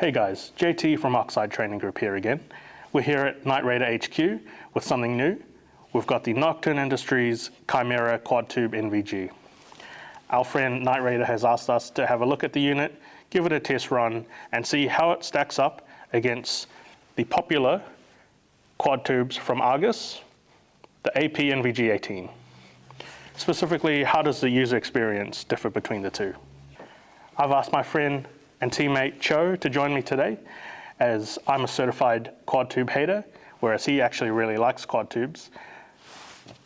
Hey guys, JT from Oxide Training Group here again. We're here at Night Raider HQ with something new. We've got the Nocturn Industries Chimera Quad Tube NVG. Our friend Night Raider has asked us to have a look at the unit, give it a test run, and see how it stacks up against the popular quad tubes from Argus, the APNVG 18. Specifically, how does the user experience differ between the two? I've asked my friend and teammate Cho to join me today, as I'm a certified quad tube hater, whereas he actually really likes quad tubes.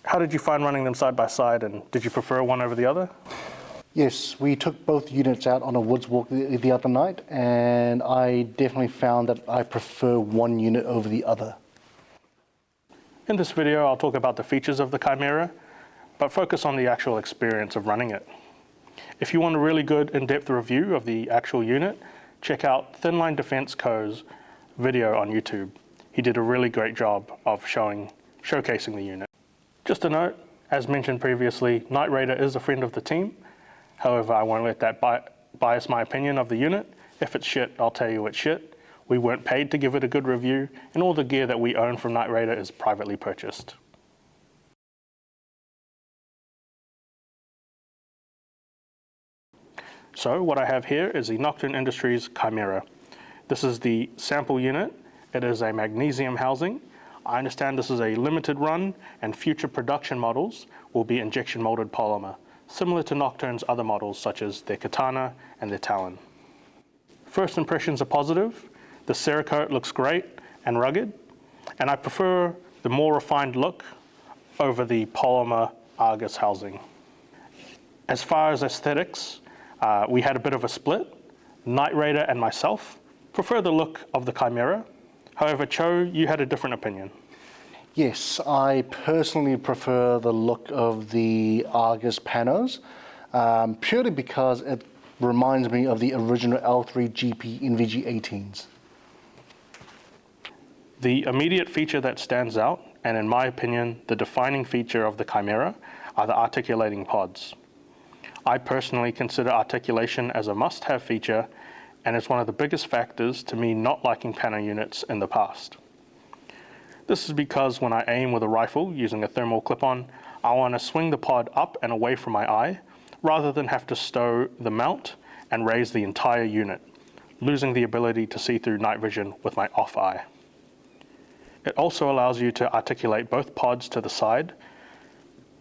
How did you find running them side by side, and did you prefer one over the other? Yes, we took both units out on a woods walk the other night, and I definitely found that I prefer one unit over the other. In this video, I'll talk about the features of the Chimera, but focus on the actual experience of running it. If you want a really good in-depth review of the actual unit, check out Thinline Defense Co.'s video on YouTube. He did a really great job of showcasing the unit. Just a note, as mentioned previously, Night Raider is a friend of the team. However, I won't let that bias my opinion of the unit. If it's shit, I'll tell you it's shit. We weren't paid to give it a good review, and all the gear that we own from Night Raider is privately purchased. So what I have here is the Nocturn Industries Chimera. This is the sample unit. It is a magnesium housing. I understand this is a limited run, and future production models will be injection molded polymer, similar to Nocturn's other models such as their Katana and their Talon. First impressions are positive. The Cerakote looks great and rugged, and I prefer the more refined look over the polymer Argus housing. As far as aesthetics, we had a bit of a split. Night Raider and myself prefer the look of the Chimera. However, Cho, you had a different opinion. Yes, I personally prefer the look of the Argus panos, purely because it reminds me of the original L3 GP NVG 18s. The immediate feature that stands out, and in my opinion, the defining feature of the Chimera, are the articulating pods. I personally consider articulation as a must-have feature, and it's one of the biggest factors to me not liking pano units in the past. This is because when I aim with a rifle using a thermal clip-on, I want to swing the pod up and away from my eye, rather than have to stow the mount and raise the entire unit, losing the ability to see through night vision with my off eye. It also allows you to articulate both pods to the side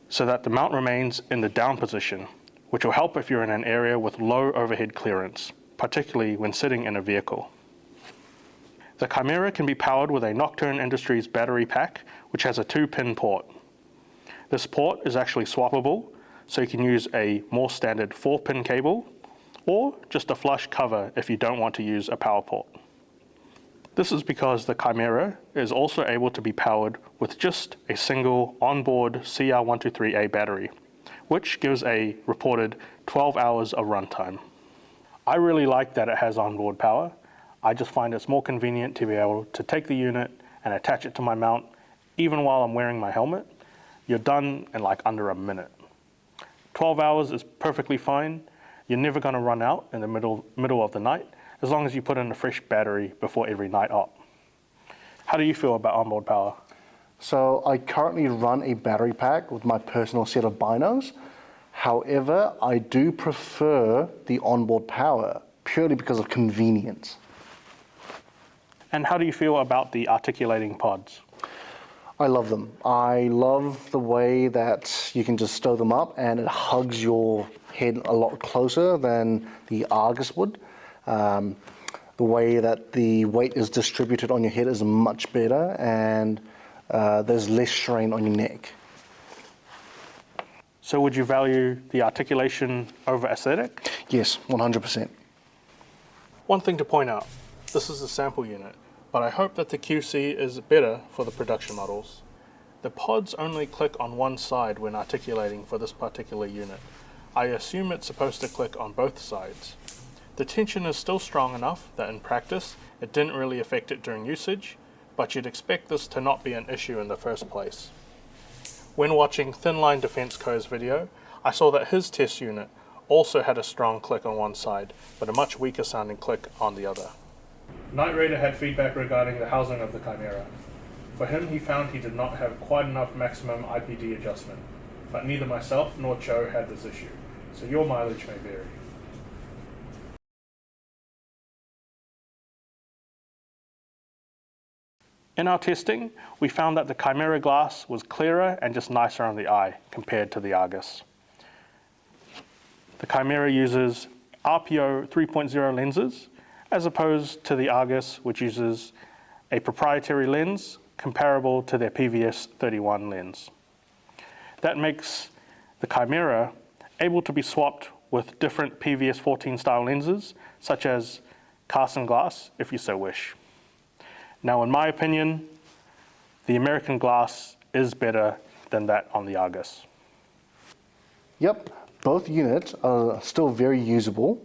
so that the mount remains in the down position, which will help if you're in an area with low overhead clearance, particularly when sitting in a vehicle. The Chimera can be powered with a Nocturn Industries battery pack, which has a 2-pin port. This port is actually swappable, so you can use a more standard 4-pin cable, or just a flush cover if you don't want to use a power port. This is because the Chimera is also able to be powered with just a single onboard CR123A battery, which gives a reported 12 hours of runtime. I really like that it has onboard power. I just find it's more convenient to be able to take the unit and attach it to my mount, even while I'm wearing my helmet. You're done in like under a minute. 12 hours is perfectly fine. You're never going to run out in the middle of the night, as long as you put in a fresh battery before every night op. How do you feel about onboard power? So I currently run a battery pack with my personal set of binos. However, I do prefer the onboard power purely because of convenience. And how do you feel about the articulating pods? I love them. I love the way that you can just stow them up and it hugs your head a lot closer than the Argus would. The way that the weight is distributed on your head is much better, and there's less strain on your neck. So would you value the articulation over aesthetic? Yes, 100%. One thing to point out, this is a sample unit, but I hope that the QC is better for the production models. The pods only click on one side when articulating for this particular unit. I assume it's supposed to click on both sides. The tension is still strong enough that in practice it didn't really affect it during usage, but you'd expect this to not be an issue in the first place. When watching Thinline Defense Co.'s video, I saw that his test unit also had a strong click on one side, but a much weaker sounding click on the other. Night Raider had feedback regarding the housing of the Chimera. For him, he found he did not have quite enough maximum IPD adjustment, but neither myself nor Cho had this issue, so your mileage may vary. In our testing, we found that the Chimera glass was clearer and just nicer on the eye compared to the Argus. The Chimera uses RPO 3.0 lenses, as opposed to the Argus, which uses a proprietary lens comparable to their PVS 31 lens. That makes the Chimera able to be swapped with different PVS 14 style lenses, such as Carson glass, if you so wish. Now, in my opinion, the American glass is better than that on the Argus. Yep, both units are still very usable,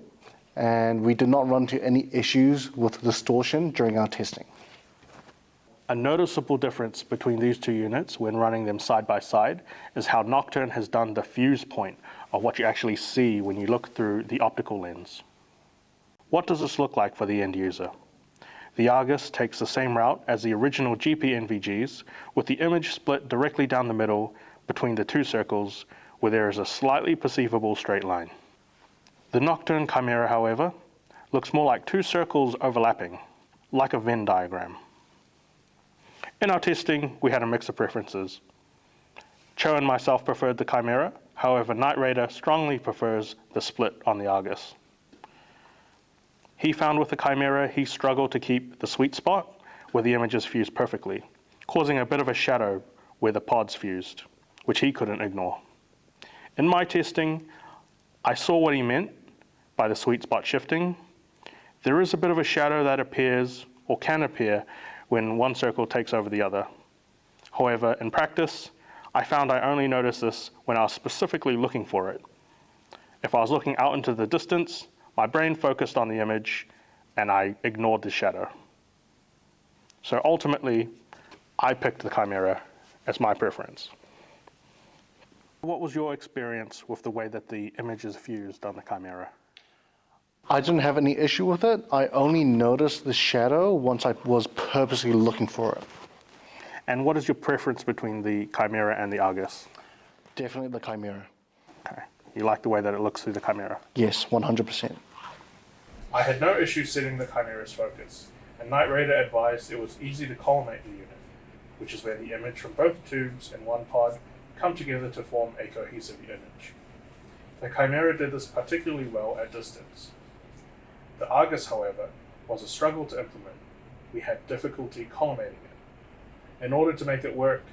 and we did not run into any issues with distortion during our testing. A noticeable difference between these two units when running them side by side is how Nocturn has done the fuse point of what you actually see when you look through the optical lens. What does this look like for the end user? The Argus takes the same route as the original GPNVGs, with the image split directly down the middle between the two circles where there is a slightly perceivable straight line. The Nocturn Chimera, however, looks more like two circles overlapping, like a Venn diagram. In our testing, we had a mix of preferences. Cho and myself preferred the Chimera, however Night Raider strongly prefers the split on the Argus. He found with the Chimera he struggled to keep the sweet spot where the images fused perfectly, causing a bit of a shadow where the pods fused, which he couldn't ignore. In my testing, I saw what he meant by the sweet spot shifting. There is a bit of a shadow that appears or can appear when one circle takes over the other. However, in practice, I found I only noticed this when I was specifically looking for it. If I was looking out into the distance, my brain focused on the image and I ignored the shadow. So ultimately, I picked the Chimera as my preference. What was your experience with the way that the image is fused on the Chimera? I didn't have any issue with it. I only noticed the shadow once I was purposely looking for it. And what is your preference between the Chimera and the Argus? Definitely the Chimera. Okay. You like the way that it looks through the Chimera? Yes, 100%. I had no issue setting the Chimera's focus, and Night Raider advised it was easy to collimate the unit, which is where the image from both tubes in one pod come together to form a cohesive image. The Chimera did this particularly well at distance. The Argus, however, was a struggle to implement. We had difficulty collimating it. In order to make it work,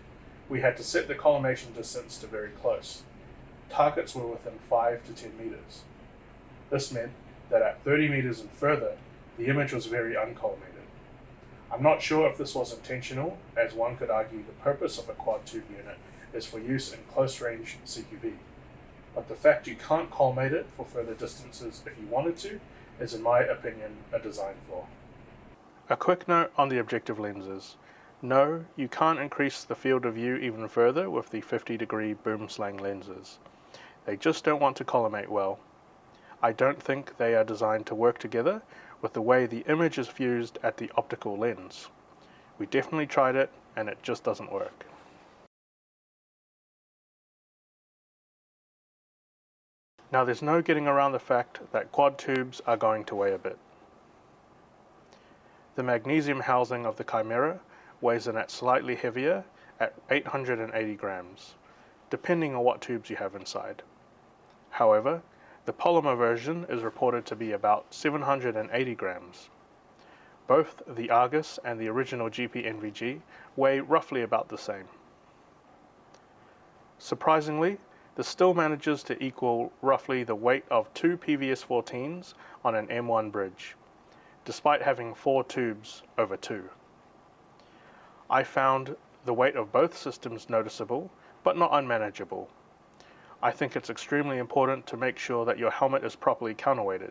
we had to set the collimation distance to very close. Targets were within 5 to 10 meters. This meant that at 30 meters and further, the image was very uncollimated. I'm not sure if this was intentional, as one could argue the purpose of a quad tube unit is for use in close range CQB. But the fact you can't collimate it for further distances if you wanted to is, in my opinion, a design flaw. A quick note on the objective lenses. No, you can't increase the field of view even further with the 50-degree boom slang lenses. They just don't want to collimate well. I don't think they are designed to work together with the way the image is fused at the optical lens. We definitely tried it and it just doesn't work. Now there's no getting around the fact that quad tubes are going to weigh a bit. The magnesium housing of the Chimera weighs in at slightly heavier at 880 grams, depending on what tubes you have inside. However, the polymer version is reported to be about 780 grams. Both the Argus and the original GPNVG weigh roughly about the same. Surprisingly, this still manages to equal roughly the weight of two PVS 14s on an M1 bridge, despite having 4 tubes over 2. I found the weight of both systems noticeable, but not unmanageable. I think it's extremely important to make sure that your helmet is properly counterweighted.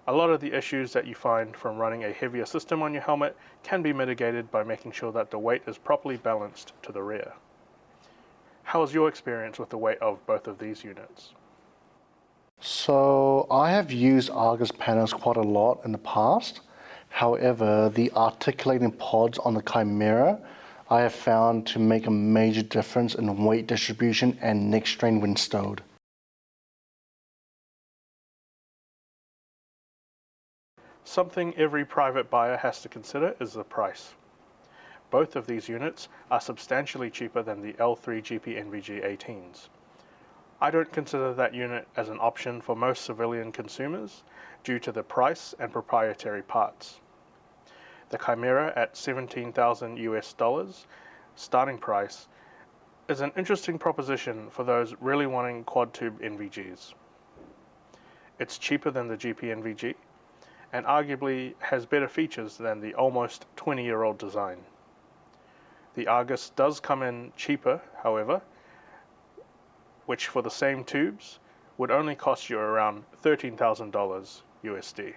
A lot of the issues that you find from running a heavier system on your helmet can be mitigated by making sure that the weight is properly balanced to the rear. How was your experience with the weight of both of these units? So I have used Argus panels quite a lot in the past, However, the articulating pods on the Chimera I have found to make a major difference in weight distribution and neck strain when stowed. Something every private buyer has to consider is the price. Both of these units are substantially cheaper than the L3 GPNVG 18s. I don't consider that unit as an option for most civilian consumers due to the price and proprietary parts. The Chimera at $17,000 US starting price is an interesting proposition for those really wanting quad tube NVGs. It's cheaper than the GPNVG and arguably has better features than the almost 20-year-old design. The Argus does come in cheaper, however, which for the same tubes would only cost you around $13,000 USD.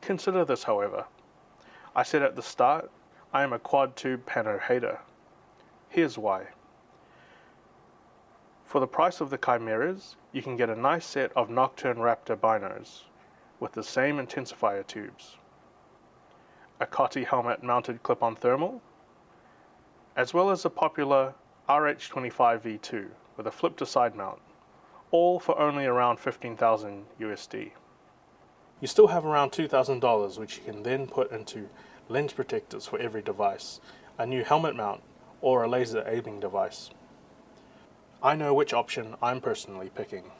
Consider this, however. I said at the start, I am a quad tube pano hater. Here's why. For the price of the Chimeras, you can get a nice set of Nocturn Raptor binos with the same intensifier tubes, a Coty helmet mounted clip-on thermal, as well as a popular RH25 V2 with a flip to side mount, all for only around $15,000 USD. You still have around $2,000 which you can then put into lens protectors for every device, a new helmet mount, or a laser aiming device. I know which option I'm personally picking.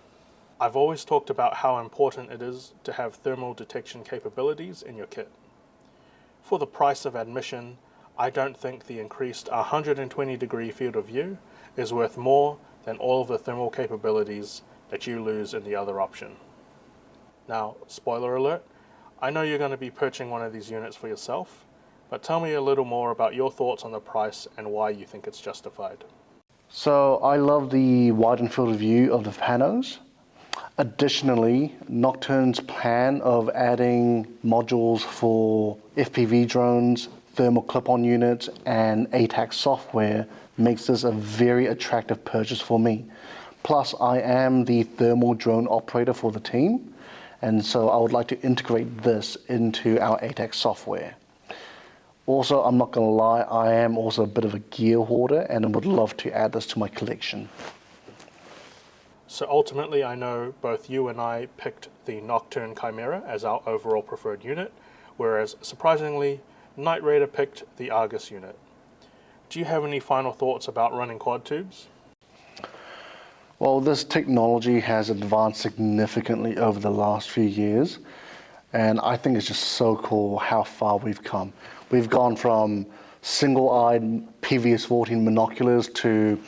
I've always talked about how important it is to have thermal detection capabilities in your kit. For the price of admission, I don't think the increased 120-degree field of view is worth more than all of the thermal capabilities that you lose in the other option. Now, spoiler alert, I know you're going to be purchasing one of these units for yourself, but tell me a little more about your thoughts on the price and why you think it's justified. So I love the widened field of view of the panos. Additionally, Nocturn's plan of adding modules for FPV drones, thermal clip-on units, and ATAC software makes this a very attractive purchase for me. Plus, I am the thermal drone operator for the team, and so I would like to integrate this into our ATAC software. Also, I'm not going to lie, I am also a bit of a gear hoarder and I would love to add this to my collection. So ultimately, I know both you and I picked the Nocturn Chimera as our overall preferred unit, whereas surprisingly, Night Raider picked the Argus unit. Do you have any final thoughts about running quad tubes? Well, this technology has advanced significantly over the last few years, and I think it's just so cool how far we've come. We've gone from single-eyed PVS-14 binoculars to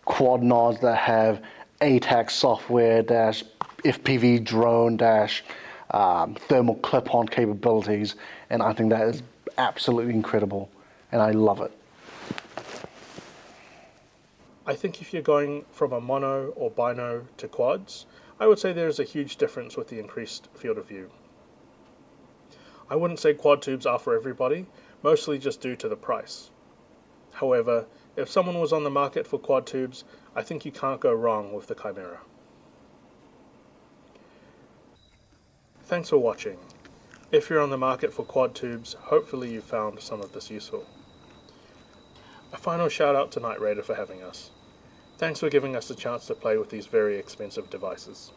quad nods that have ATAC software dash FPV drone dash thermal clip-on capabilities, and I think that is absolutely incredible, and I love it. I think if you're going from a mono or bino to quads, I would say there is a huge difference with the increased field of view. I wouldn't say quad tubes are for everybody, mostly just due to the price. However, if someone was on the market for quad tubes, I think you can't go wrong with the Chimera. Thanks for watching. If you're on the market for quad tubes, hopefully you found some of this useful. A final shout out to Night Raider for having us. Thanks for giving us the chance to play with these very expensive devices.